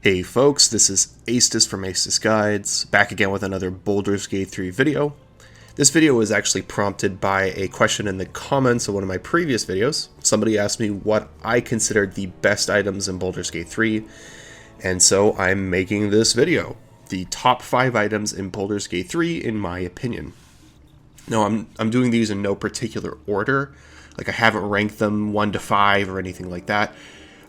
Hey folks, this is Astis from Astis Guides, back again with another Baldur's Gate 3 video. This video was actually prompted by a question in the comments of one of my previous videos. Somebody asked me what I considered the best items in Baldur's Gate 3, and so I'm making this video. The top 5 items in Baldur's Gate 3 in my opinion. Now I'm doing these in no particular order, like I haven't ranked them 1 to 5 or anything like that.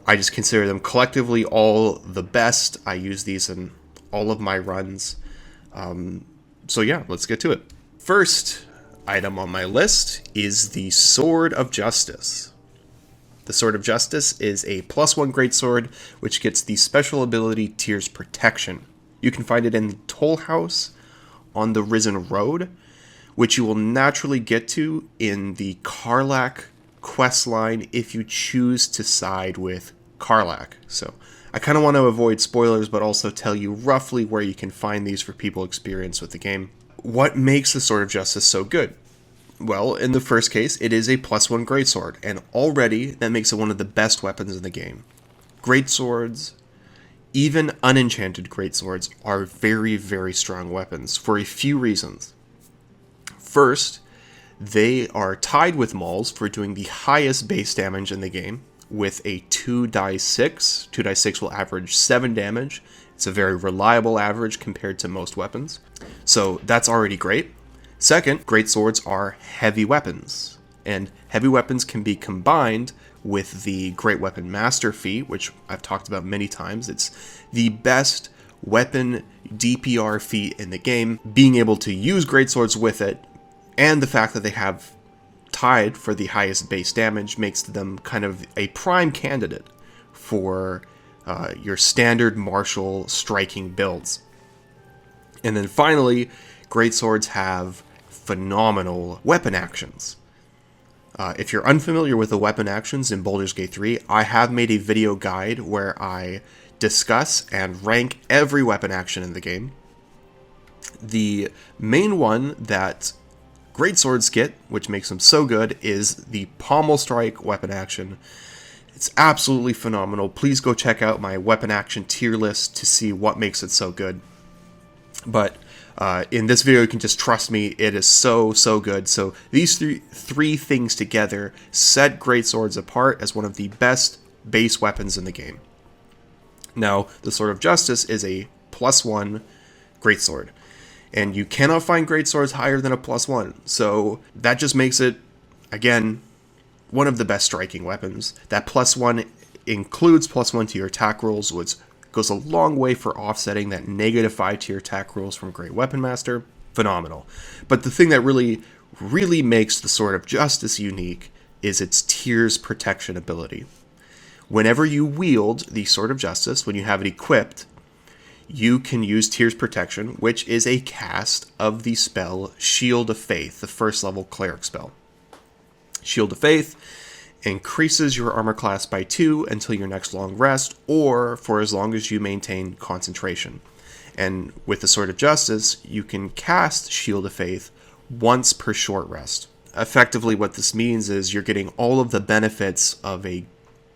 I just consider them collectively all the best. I use these in all of my runs. So yeah, let's get to it. First item on my list is the Sword of Justice. The Sword of Justice is a +1 greatsword, which gets the special ability Tears Protection. You can find it in the Toll House on the Risen Road, which you will naturally get to in the Karlach questline if you choose to side with Karlach. So I kind of want to avoid spoilers, but also tell you roughly where you can find these for people experienced with the game. What makes the Sword of Justice so good? Well, in the first case, it is a +1 greatsword, and already that makes it one of the best weapons in the game. Greatswords, even unenchanted greatswords, are very, very strong weapons for a few reasons. First, they are tied with mauls for doing the highest base damage in the game, with a 2d6. 2d6 will average 7 damage. It's a very reliable average compared to most weapons. So that's already great. Second, greatswords are heavy weapons. And heavy weapons can be combined with the Great Weapon Master feat, which I've talked about many times. It's the best weapon DPR feat in the game. Being able to use greatswords with it, and the fact that they have tied for the highest base damage, makes them kind of a prime candidate for your standard martial striking builds. And then finally, greatswords have phenomenal weapon actions. If you're unfamiliar with the weapon actions in Baldur's Gate 3, I have made a video guide where I discuss and rank every weapon action in the game. The main one that greatswords get, which makes them so good, is the Pommel Strike weapon action. It's absolutely phenomenal. Please go check out my weapon action tier list to see what makes it so good. But in this video, you can just trust me, it is so good. So these three things together set greatswords apart as one of the best base weapons in the game. Now, the Sword of Justice is a +1 greatsword, and you cannot find greatswords higher than a +1. So that just makes it, again, one of the best striking weapons. That +1 includes +1 to your attack rolls, which goes a long way for offsetting that -5 to your attack rolls from Great Weapon Master. Phenomenal. But the thing that really makes the Sword of Justice unique is its Tears Protection ability. Whenever you wield the Sword of Justice, when you have it equipped, you can use Tears Protection, which is a cast of the spell Shield of Faith, the first level cleric spell. Shield of Faith increases your armor class by 2 until your next long rest, or for as long as you maintain concentration. And with the Sword of Justice, you can cast Shield of Faith once per short rest. Effectively, what this means is you're getting all of the benefits of a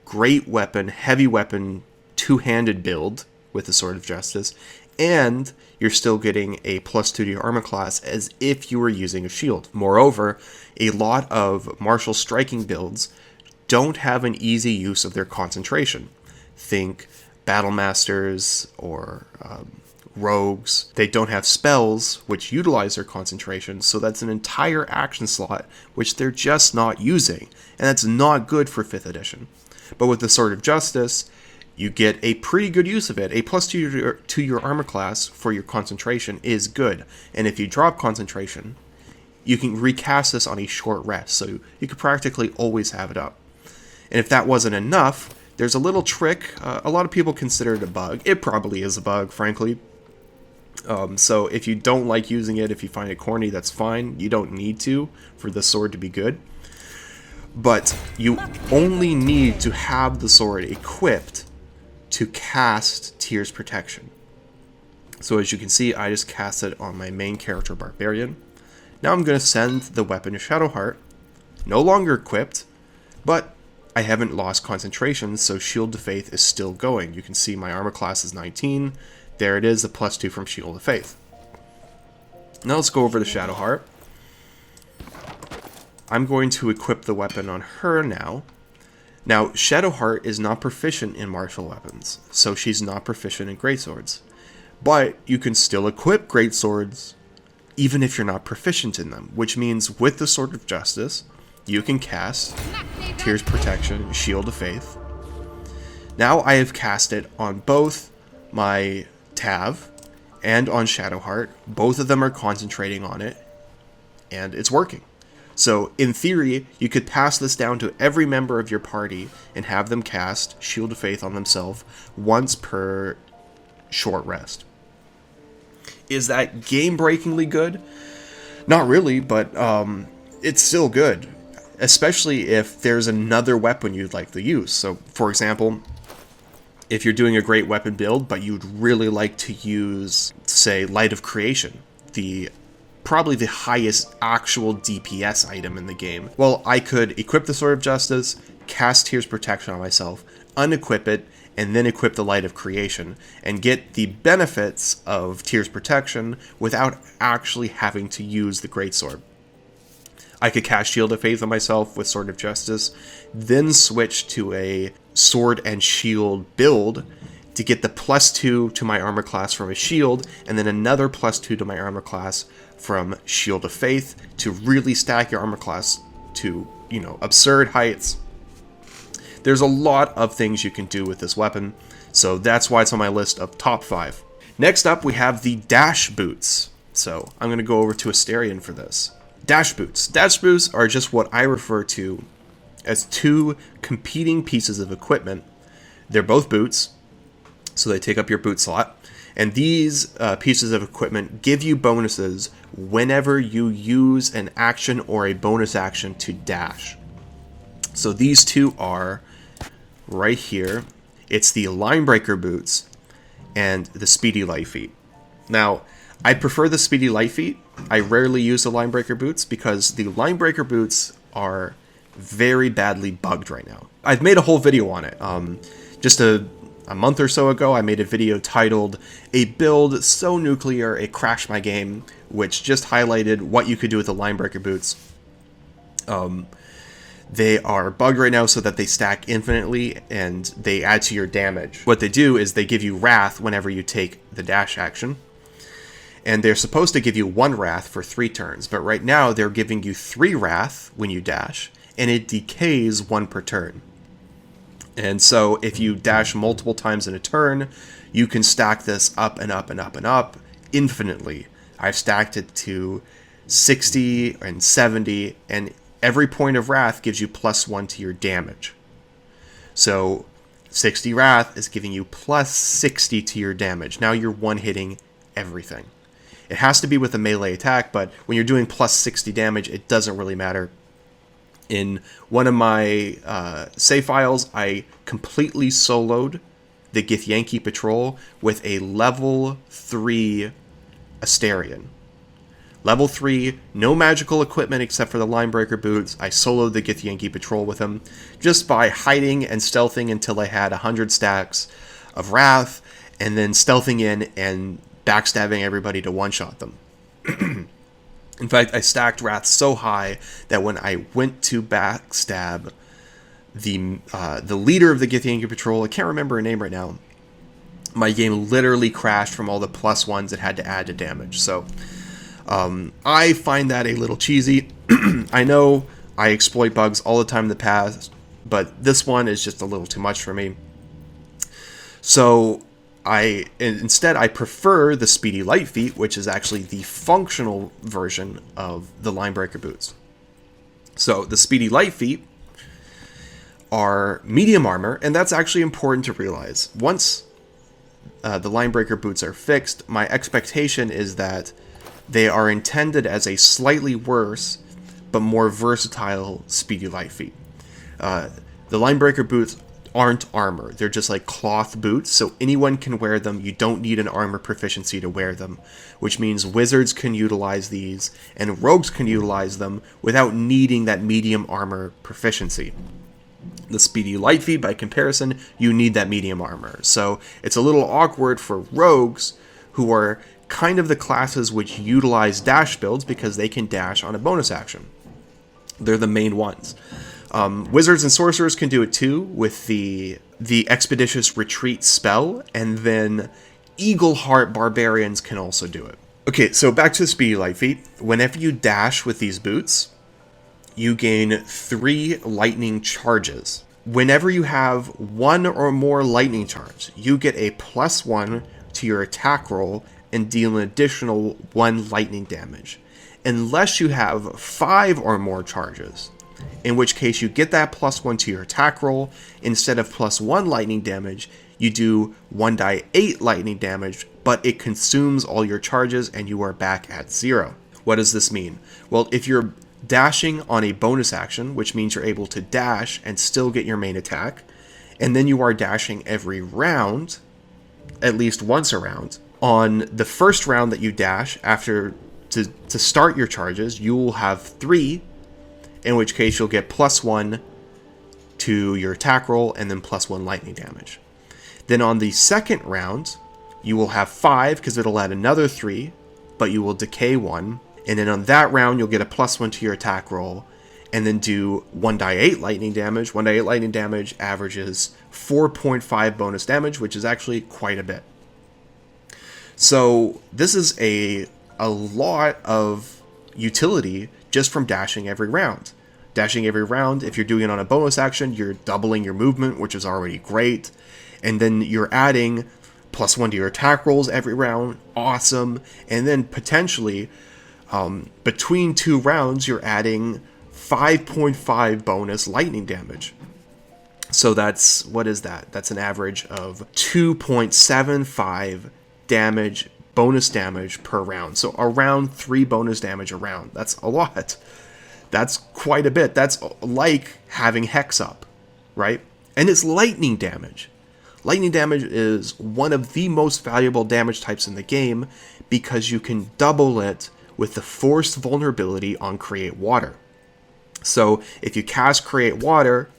great weapon, heavy weapon, two-handed build with the Sword of Justice, and you're still getting a +2 to your armor class as if you were using a shield. Moreover, a lot of martial striking builds don't have an easy use of their concentration. Think Battle Masters or Rogues. They don't have spells which utilize their concentration, so that's an entire action slot which they're just not using, and that's not good for 5th edition. But with the Sword of Justice, you get a pretty good use of it. A +2 to your armor class for your concentration is good. And if you drop concentration, you can recast this on a short rest. So you could practically always have it up. And if that wasn't enough, there's a little trick. A lot of people consider it a bug. It probably is a bug, frankly. So if you don't like using it, if you find it corny, that's fine. You don't need to for the sword to be good. But you only need to have the sword equipped to cast Tears Protection. So as you can see, I just cast it on my main character, Barbarian. Now I'm going to send the weapon to Shadowheart, no longer equipped, but I haven't lost concentration, so Shield of Faith is still going. You can see my armor class is 19. There it is, the +2 from Shield of Faith. Now let's go over to Shadowheart. I'm going to equip the weapon on her now. Now, Shadowheart is not proficient in martial weapons, so she's not proficient in greatswords. But you can still equip greatswords even if you're not proficient in them, which means with the Sword of Justice, you can cast Tears Protection, Shield of Faith. Now I have cast it on both my Tav and on Shadowheart. Both of them are concentrating on it, and it's working. So, in theory, you could pass this down to every member of your party and have them cast Shield of Faith on themselves once per short rest. Is that game-breakingly good? Not really, but it's still good. Especially if there's another weapon you'd like to use. So, for example, if you're doing a great weapon build, but you'd really like to use, say, Light of Creation, probably the highest actual DPS item in the game. Well, I could equip the Sword of Justice, cast Tears Protection on myself, unequip it, and then equip the Light of Creation, and get the benefits of Tears Protection without actually having to use the Greatsword. I could cast Shield of Faith on myself with Sword of Justice, then switch to a Sword and Shield build to get the +2 to my armor class from a shield, and then another +2 to my armor class from Shield of Faith to really stack your armor class to, absurd heights. There's a lot of things you can do with this weapon, so that's why it's on my list of top 5. Next up, we have the Dash Boots. So I'm going to go over to Asterion for this. Dash Boots. Dash Boots are just what I refer to as 2 competing pieces of equipment. They're both boots, so they take up your boot slot. And these pieces of equipment give you bonuses whenever you use an action or a bonus action to dash. So these 2 are right here. It's the Linebreaker boots and the Speedy Lightfeet. Now, I prefer the Speedy Lightfeet. I rarely use the Linebreaker boots because the Linebreaker boots are very badly bugged right now. I've made a whole video on it. Just a month or so ago, I made a video titled "A Build So Nuclear It Crashed My Game," which just highlighted what you could do with the Linebreaker boots. They are bugged right now so that they stack infinitely and they add to your damage. What they do is they give you Wrath whenever you take the dash action. And they're supposed to give you 1 Wrath for 3 turns, but right now they're giving you 3 Wrath when you dash, and it decays 1 per turn. And so if you dash multiple times in a turn, you can stack this up and up and up and up infinitely. I've stacked it to 60 and 70, and every point of Wrath gives you +1 to your damage. So 60 Wrath is giving you +60 to your damage. Now you're one-hitting everything. It has to be with a melee attack, but when you're doing +60 damage, it doesn't really matter. In one of my save files, I completely soloed the Githyanki Patrol with a level 3 Asterion. Level 3, no magical equipment except for the Linebreaker boots. I soloed the Githyanki Patrol with him just by hiding and stealthing until I had 100 stacks of Wrath, and then stealthing in and backstabbing everybody to one-shot them. In fact, I stacked Wrath so high that when I went to backstab the leader of the Githyanki Patrol, I can't remember her name right now, my game literally crashed from all the +1s it had to add to damage. So I find that a little cheesy. I know I exploit bugs all the time in the past, but this one is just a little too much for me. So instead I prefer the Speedy Lightfeet, which is actually the functional version of the Linebreaker boots. So the Speedy Lightfeet are medium armor, and that's actually important to realize. Once the Linebreaker boots are fixed, my expectation is that they are intended as a slightly worse but more versatile Speedy Lightfeet. The Linebreaker boots aren't armor. They're just like cloth boots, so anyone can wear them. You don't need an armor proficiency to wear them, which means wizards can utilize these and rogues can utilize them without needing that medium armor proficiency. The Speedy Lightfeet, by comparison, you need that medium armor. So it's a little awkward for rogues who are kind of the classes which utilize dash builds because they can dash on a bonus action. They're the main ones. Wizards and sorcerers can do it too with the Expeditious Retreat spell, and then Eagleheart Barbarians can also do it. Okay, so back to the Speedy Lightfeet. Whenever you dash with these boots, you gain 3 lightning charges. Whenever you have 1 or more lightning charge, you get a +1 to your attack roll and deal an additional 1 lightning damage. Unless you have 5 or more charges, in which case you get that +1 to your attack roll. Instead of +1 lightning damage, you do 1d8 lightning damage, but it consumes all your charges and you are back at 0. What does this mean? Well, if you're dashing on a bonus action, which means you're able to dash and still get your main attack, and then you are dashing every round, at least once a round, on the first round that you dash after to start your charges, you will have 3, in which case you'll get +1 to your attack roll and then +1 lightning damage. Then on the second round, you will have 5 because it'll add another 3, but you will decay 1. And then on that round, you'll get a +1 to your attack roll and then do 1d8 lightning damage. 1d8 lightning damage averages 4.5 bonus damage, which is actually quite a bit. So this is a lot of utility just from dashing every round. Dashing every round, if you're doing it on a bonus action, you're doubling your movement, which is already great. And then you're adding +1 to your attack rolls every round. Awesome. And then potentially, between 2 rounds, you're adding 5.5 bonus lightning damage. So that's, what is that? That's an average of 2.75 damage, bonus damage per round. So around 3 bonus damage a round. That's a lot. That's quite a bit. That's like having Hex up, right? And it's lightning damage. Lightning damage is one of the most valuable damage types in the game because you can double it with the forced vulnerability on Create Water. So if you cast Create Water,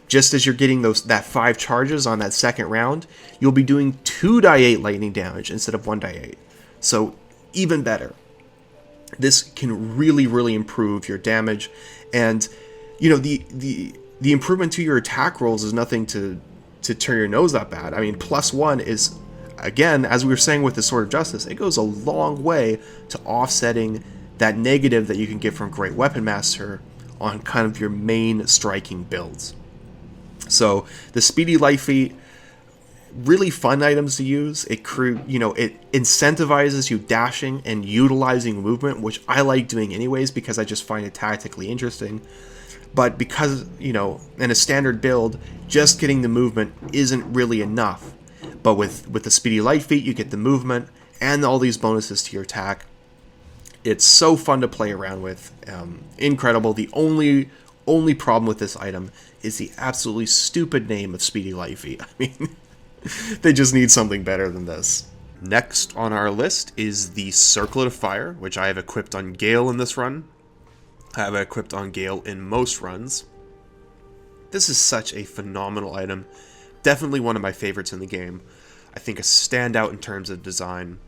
just as you're getting that 5 charges on that second round, you'll be doing 2d8 lightning damage instead of 1d8. So even better. This can really, really improve your damage. And, you know, the improvement to your attack rolls is nothing to turn your nose up at. I mean, +1 is, again, as we were saying with the Sword of Justice, it goes a long way to offsetting that negative that you can get from Great Weapon Master on kind of your main striking builds. So the Speedy Lightfeet, really fun items to use. It incentivizes you dashing and utilizing movement, which I like doing anyways because I just find it tactically interesting. But because, in a standard build, just getting the movement isn't really enough. But with the Speedy Lightfeet, you get the movement and all these bonuses to your attack. It's so fun to play around with. Incredible. The only problem with this item is the absolutely stupid name of Speedy Lightfeet. I mean, they just need something better than this. Next on our list is the Circlet of Fire, which I have equipped on Gale in this run. I have it equipped on Gale in most runs. This is such a phenomenal item. Definitely one of my favorites in the game. I think a standout in terms of design.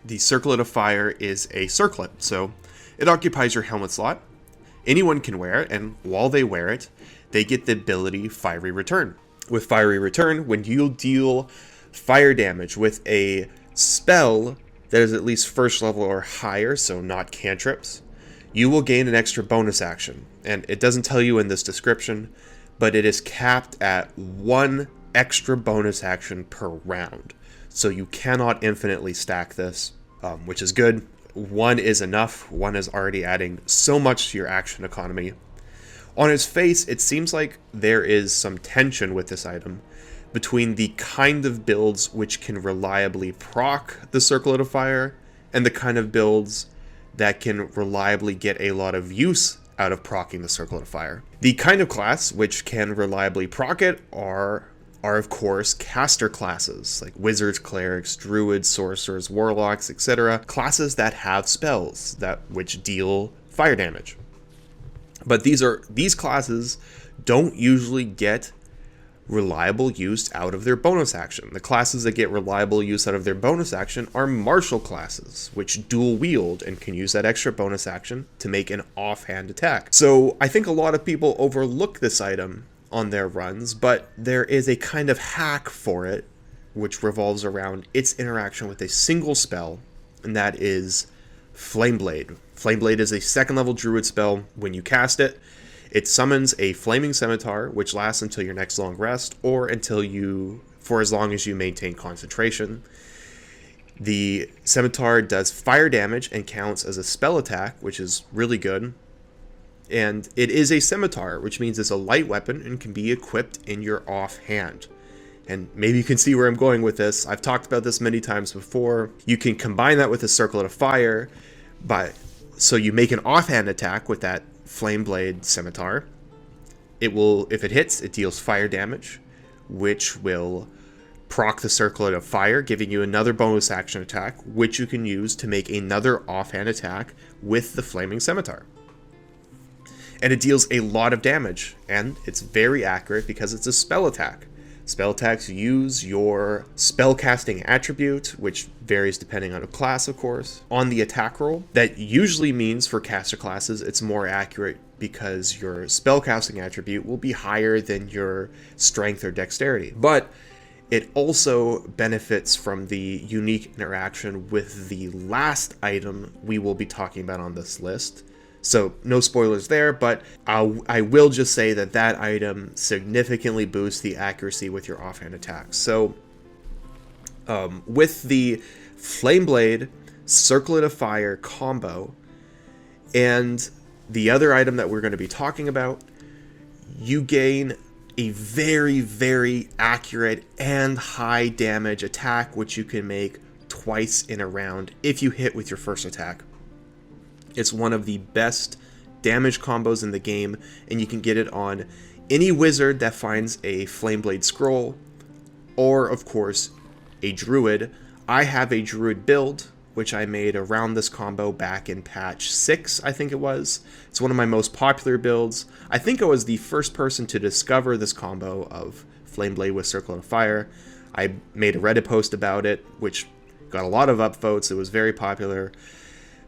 The Circlet of Fire is a circlet, so it occupies your helmet slot. Anyone can wear it, and while they wear it, they get the ability Fiery Return. With Fiery Return, when you deal fire damage with a spell that is at least first level or higher, so not cantrips, you will gain an extra bonus action. And it doesn't tell you in this description, but it is capped at 1 extra bonus action per round. So you cannot infinitely stack this, which is good. 1 is enough. 1 is already adding so much to your action economy. On its face, it seems like there is some tension with this item between the kind of builds which can reliably proc the Circlet of Fire and the kind of builds that can reliably get a lot of use out of proccing the Circlet of Fire. The kind of class which can reliably proc it are of course caster classes like wizards, clerics, druids, sorcerers, warlocks, etc. Classes that have spells which deal fire damage. But these classes don't usually get reliable use out of their bonus action. The classes that get reliable use out of their bonus action are martial classes, which dual wield and can use that extra bonus action to make an offhand attack. So I think a lot of people overlook this item on their runs, but there is a kind of hack for it, which revolves around its interaction with a single spell, and that is Flameblade. Flameblade is a 2nd level druid spell. When you cast it, it summons a flaming scimitar, which lasts until your next long rest, or for as long as you maintain concentration. The scimitar does fire damage and counts as a spell attack, which is really good. And it is a scimitar, which means it's a light weapon and can be equipped in your offhand. And maybe you can see where I'm going with this. I've talked about this many times before. You can combine that with a Circlet of Fire, so you make an offhand attack with that Flameblade scimitar. If it hits, it deals fire damage, which will proc the Circlet of Fire, giving you another bonus action attack, which you can use to make another offhand attack with the flaming scimitar. And it deals a lot of damage, and it's very accurate because it's a spell attack. Spell attacks use your spellcasting attribute, which varies depending on a class, of course, on the attack roll. That usually means for caster classes it's more accurate because your spellcasting attribute will be higher than your strength or dexterity. But it also benefits from the unique interaction with the last item we will be talking about on this list. So no spoilers there, but I will just say that item significantly boosts the accuracy with your offhand attacks. So with the Flameblade Circlet of Fire combo and the other item that we're going to be talking about, you gain a very, very accurate and high damage attack, which you can make twice in a round if you hit with your first attack. It's one of the best damage combos in the game, and you can get it on any wizard that finds a Flameblade scroll, or, of course, a druid. I have a druid build, which I made around this combo back in patch 6, I think it was. It's one of my most popular builds. I think I was the first person to discover this combo of Flameblade with Circlet of Fire. I made a Reddit post about it, which got a lot of upvotes. It was very popular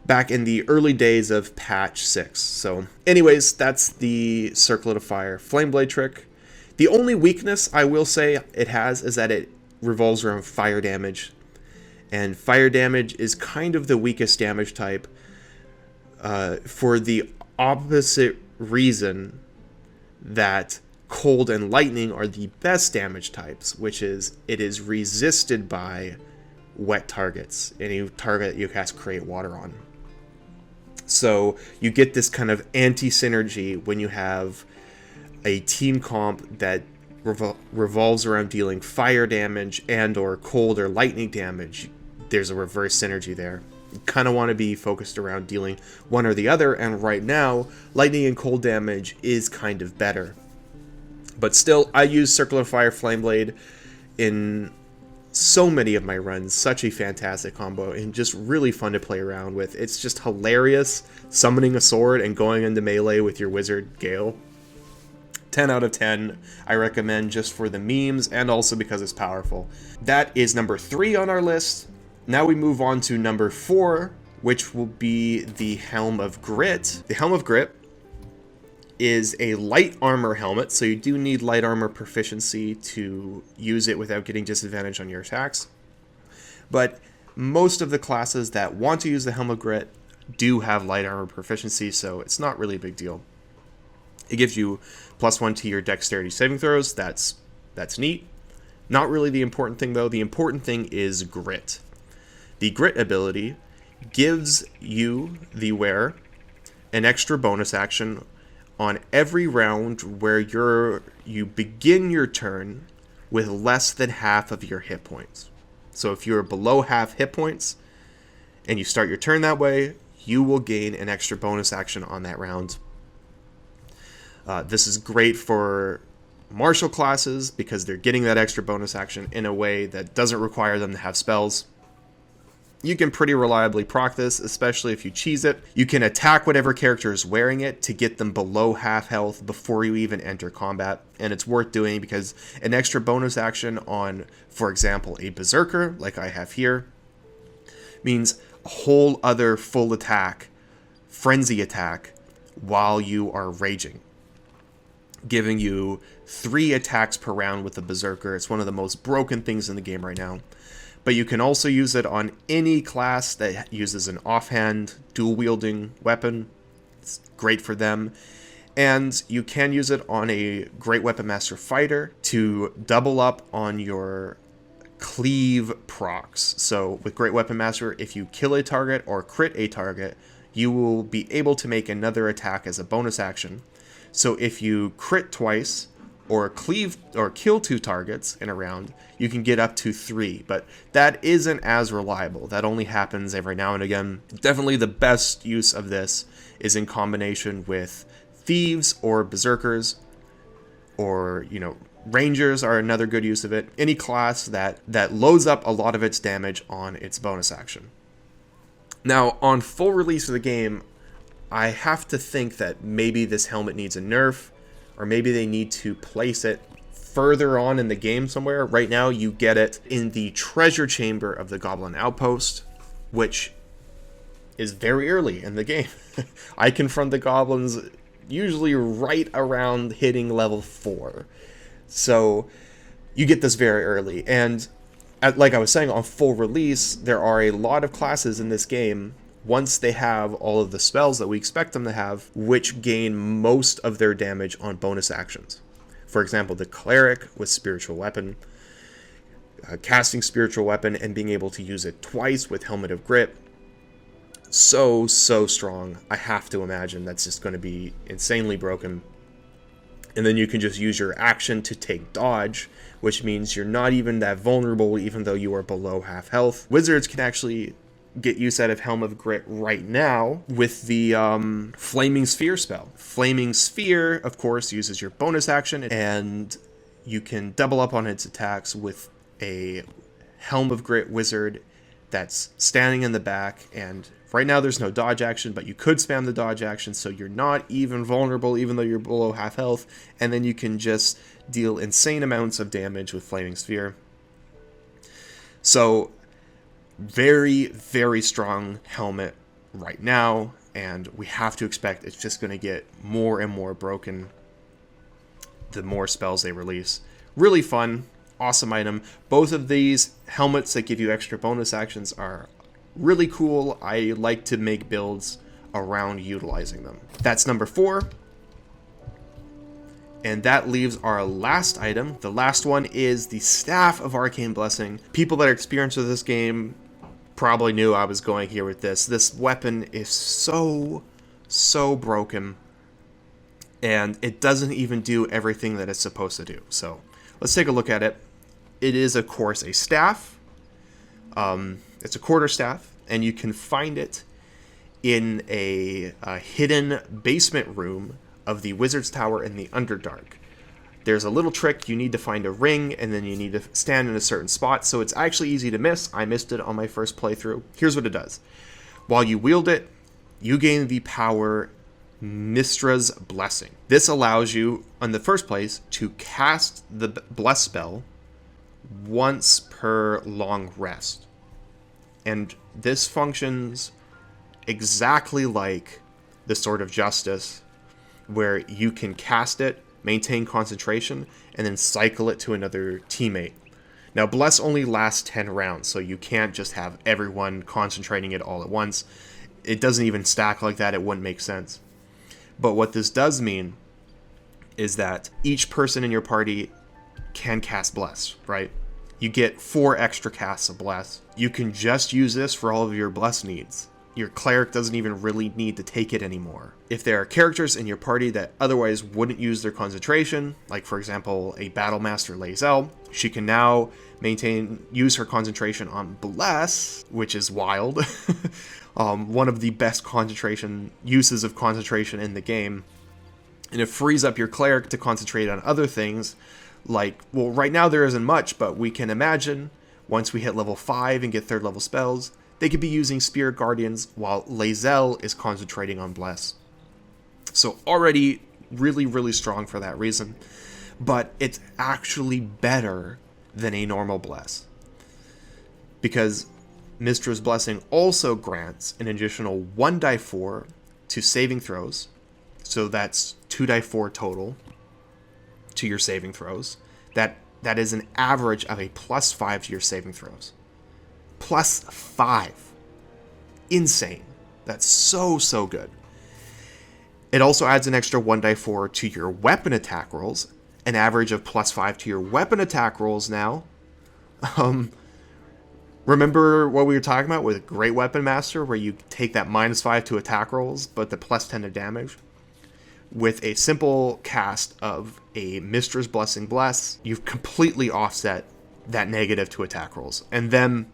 back in the early days of patch 6. So anyways, that's the Circlet of Fire Flameblade trick. The only weakness I will say it has is that it revolves around fire damage. And fire damage is kind of the weakest damage type for the opposite reason that cold and lightning are the best damage types, which is it is resisted by wet targets, any target you cast Create Water on. So you get this kind of anti-synergy when you have a team comp that revolves around dealing fire damage and or cold or lightning damage. There's a reverse synergy there. You kind of want to be focused around dealing one or the other, and right now, lightning and cold damage is kind of better. But still, I use Circlet of Fire Flameblade in so many of my runs. Such a fantastic combo and just really fun to play around with. It's just hilarious summoning a sword and going into melee with your wizard Gale. 10 out of 10. I recommend just for the memes and also because it's powerful. That is number 3 on our list. Now we move on to number 4, which will be the Helm of Grit. The Helm of Grit is a light armor helmet, so you do need light armor proficiency to use it without getting disadvantage on your attacks. But most of the classes that want to use the Helm of Grit do have light armor proficiency, so it's not really a big deal. It gives you +1 to your dexterity saving throws. That's neat. Not really the important thing, though. The important thing is Grit. The Grit ability gives you, the wearer, an extra bonus action on every round where you begin your turn with less than half of your hit points. So if you're below half hit points and you start your turn that way, you will gain an extra bonus action on that round. This is great for martial classes because they're getting that extra bonus action in a way that doesn't require them to have spells. You can pretty reliably proc this, especially if you cheese it. You can attack whatever character is wearing it to get them below half health before you even enter combat. And it's worth doing because an extra bonus action on, for example, a Berserker, like I have here, means a whole other full attack, frenzy attack, while you are raging, giving you 3 attacks per round with the Berserker. It's one of the most broken things in the game right now. But you can also use it on any class that uses an offhand, dual-wielding weapon. It's great for them. And you can use it on a Great Weapon Master fighter to double up on your cleave procs. So with Great Weapon Master, if you kill a target or crit a target, you will be able to make another attack as a bonus action. So if you crit twice, or cleave or kill 2 targets in a round, you can get up to 3, but that isn't as reliable. That only happens every now and again. Definitely the best use of this is in combination with thieves or berserkers, or, you know, rangers are another good use of it. Any class that loads up a lot of its damage on its bonus action. Now, on full release of the game, I have to think that maybe this helmet needs a nerf, or maybe they need to place it further on in the game somewhere. Right now, you get it in the treasure chamber of the Goblin Outpost, which is very early in the game. I confront the goblins usually right around hitting level 4. So you get this very early. And like I was saying, on full release, there are a lot of classes in this game, once they have all of the spells that we expect them to have, which gain most of their damage on bonus actions. For example, the Cleric with Spiritual Weapon, casting Spiritual Weapon and being able to use it twice with Helmet of Grit. So strong. I have to imagine that's just going to be insanely broken. And then you can just use your action to take dodge, which means you're not even that vulnerable even though you are below half health. Wizards can actually get use out of Helm of Grit right now with the Flaming Sphere spell. Flaming Sphere, of course, uses your bonus action, and you can double up on its attacks with a Helm of Grit wizard that's standing in the back. And right now there's no dodge action, but you could spam the dodge action, so you're not even vulnerable even though you're below half health, and then you can just deal insane amounts of damage with Flaming Sphere. So very strong helmet right now, and we have to expect it's just going to get more and more broken the more spells they release. Really fun, awesome item. Both of these helmets that give you extra bonus actions are really cool. I like to make builds around utilizing them. That's number 4. And that leaves our last item. The last one is the Staff of Arcane Blessing. People that are experienced with this game probably knew I was going here with this. This weapon is so broken, and it doesn't even do everything that it's supposed to do. So let's take a look at it. It is, of course, a staff. It's a quarterstaff, and you can find it in a hidden basement room of the Wizard's Tower in the Underdark. There's a little trick. You need to find a ring, and then you need to stand in a certain spot, so it's actually easy to miss. I missed it on my first playthrough. Here's what it does. While you wield it, you gain the power Nistra's Blessing. This allows you, in the first place, to cast the Bless spell once per long rest. And this functions exactly like the Sword of Justice, where you can cast it, maintain concentration, and then cycle it to another teammate. Now, Bless only lasts 10 rounds, so you can't just have everyone concentrating it all at once. It doesn't even stack like that. It wouldn't make sense. But what this does mean is that each person in your party can cast Bless, right? You get 4 extra casts of Bless. You can just use this for all of your Bless needs. Your cleric doesn't even really need to take it anymore. If there are characters in your party that otherwise wouldn't use their concentration, like for example a Battle Master Lae'zel, she can now use her concentration on Bless, which is wild. One of the best uses of concentration in the game. And it frees up your cleric to concentrate on other things, like, well, right now there isn't much, but we can imagine once we hit level 5 and get 3rd level spells, they could be using Spirit Guardians while Lae'zel is concentrating on Bless. So already really, really strong for that reason. But it's actually better than a normal Bless, because Mistra's Blessing also grants an additional 1d4 to saving throws. So that's 2d4 total to your saving throws. That is an average of a +5 to your saving throws. +5. Insane. That's so good. It also adds an extra 1d4 to your weapon attack rolls, an average of +5 to your weapon attack rolls now. Remember what we were talking about with Great Weapon Master, where you take that -5 to attack rolls, but the +10 to damage? With a simple cast of a Mistra's Blessing Bless, you've completely offset that negative to attack rolls. And then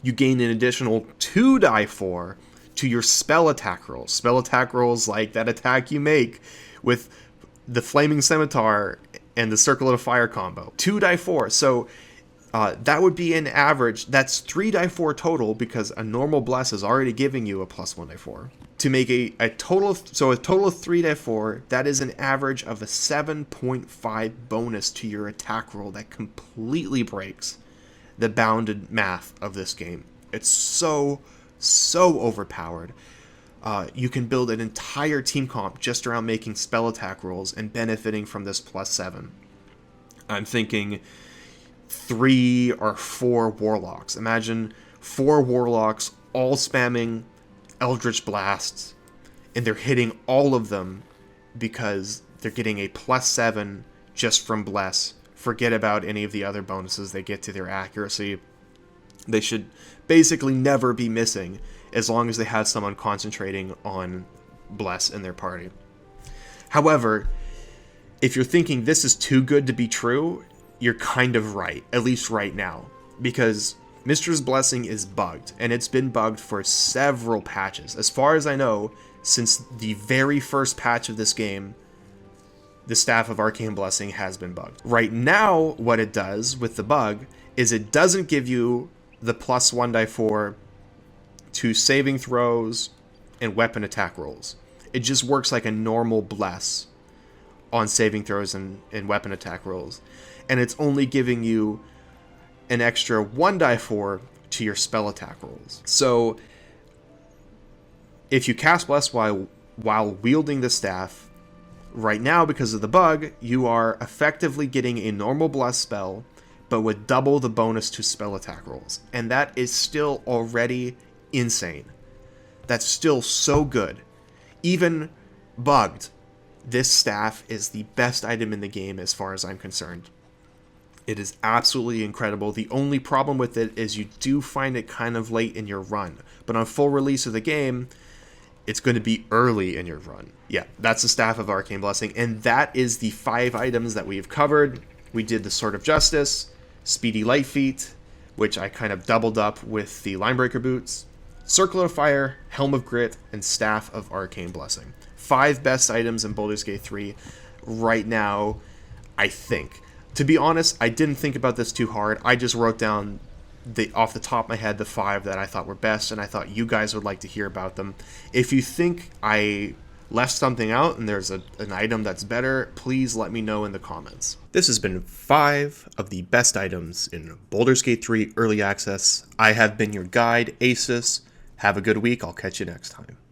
you gain an additional 2d4 to your spell attack rolls. Spell attack rolls like that attack you make with the Flaming Scimitar and the Circlet of Fire combo. 2d4. So that would be an average. That's 3d4 total, because a normal Bless is already giving you a +1d4. To make a total of 3d4, that is an average of a 7.5 bonus to your attack roll that completely breaks the bounded math of this game. It's so overpowered. You can build an entire team comp just around making spell attack rolls and benefiting from this +7. I'm thinking 3 or 4 Warlocks. Imagine 4 Warlocks all spamming Eldritch Blasts, and they're hitting all of them because they're getting a +7 just from Bless. Forget about any of the other bonuses they get to their accuracy. They should basically never be missing as long as they have someone concentrating on Bless in their party. However, if you're thinking this is too good to be true, you're kind of right, at least right now, because Mistra's Blessing is bugged, and it's been bugged for several patches. As far as I know, since the very first patch of this game, the Staff of Arcane Blessing has been bugged. Right now, what it does with the bug is it doesn't give you the +1d4 to saving throws and weapon attack rolls. It just works like a normal Bless on saving throws and weapon attack rolls. And it's only giving you an extra 1d4 to your spell attack rolls. So if you cast Bless while wielding the staff, right now, because of the bug, you are effectively getting a normal Bless spell, but with double the bonus to spell attack rolls. And that is still already insane. That's still so good. Even bugged, this staff is the best item in the game as far as I'm concerned. It is absolutely incredible. The only problem with it is you do find it kind of late in your run. But on full release of the game, it's going to be early in your run. Yeah, that's the Staff of Arcane Blessing. And that is the 5 items that we've covered. We did the Sword of Justice, Speedy Lightfeet, which I kind of doubled up with the Linebreaker boots, Circlet of Fire, Helm of Grit, and Staff of Arcane Blessing. 5 best items in Baldur's Gate 3 right now, I think. To be honest, I didn't think about this too hard. I just wrote down off the top of my head the 5 that I thought were best, and I thought you guys would like to hear about them. If you think I left something out and there's an item that's better, please let me know in the comments. This has been 5 of the best items in Baldur's Gate 3 Early Access. I have been your guide, Asus. Have a good week. I'll catch you next time.